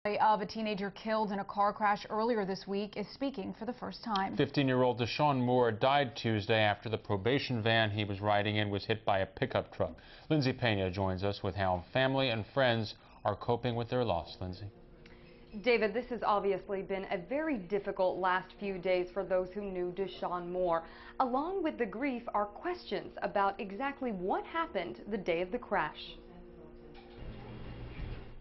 Of a teenager killed in a car crash earlier this week is speaking for the first time. 15-year-old Deshaun Moore died Tuesday after the probation van he was riding in was hit by a pickup truck. Lindsay Pena joins us with how family and friends are coping with their loss. Lindsay. David, this has obviously been a very difficult last few days for those who knew Deshaun Moore. Along with the grief are questions about exactly what happened the day of the crash.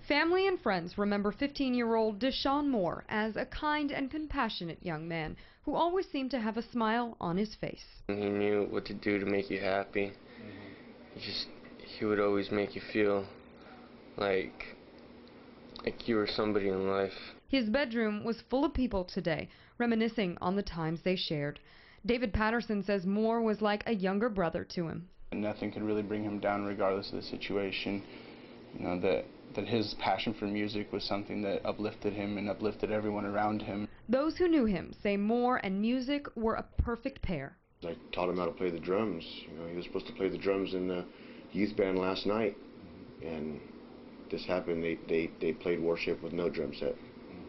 Family and friends remember 15-year-old Deshaun Moore as a kind and compassionate young man who always seemed to have a smile on his face. He knew what to do to make you happy. He would always make you feel like you were somebody in life. His bedroom was full of people today, reminiscing on the times they shared. David Patterson says Moore was like a younger brother to him. Nothing could really bring him down regardless of the situation. You know, that his passion for music was something that uplifted him and uplifted everyone around him. Those who knew him say Moore and music were a perfect pair. I taught him how to play the drums. You know, he was supposed to play the drums in the youth band last night, and this happened. They played worship with no drum set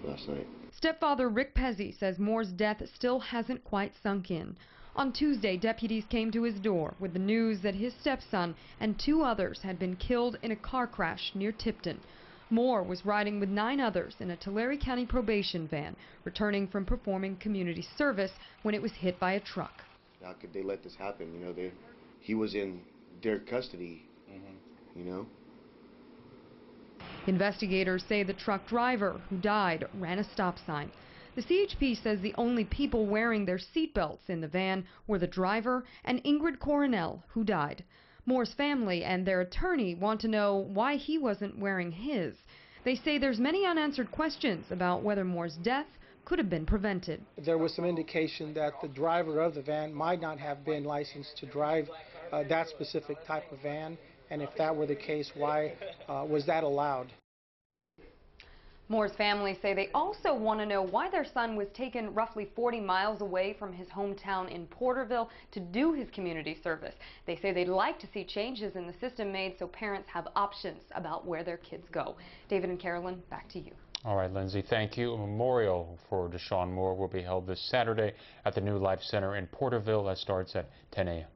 last night. Stepfather Rick Pezzi says Moore's death still hasn't quite sunk in. On Tuesday, deputies came to his door with the news that his stepson and 2 others had been killed in a car crash near Tipton. Moore was riding with 9 others in a Tulare County probation van, returning from performing community service when it was hit by a truck. How could they let this happen? You know, he was in their custody, you know. Investigators say the truck driver who died ran a stop sign. The CHP says the only people wearing their seatbelts in the van were the driver and Ingrid Coronel, who died. Moore's family and their attorney want to know why he wasn't wearing his. They say there's many unanswered questions about whether Moore's death could have been prevented. There was some indication that the driver of the van might not have been licensed to drive that specific type of van, and if that were the case, why was that allowed? Moore's family say they also want to know why their son was taken roughly 40 miles away from his hometown in Porterville to do his community service. They say they'd like to see changes in the system made so parents have options about where their kids go. David and Carolyn, back to you. All right, Lindsay, thank you. A memorial for Deshaun Moore will be held this Saturday at the New Life Center in Porterville. That starts at 10 a.m.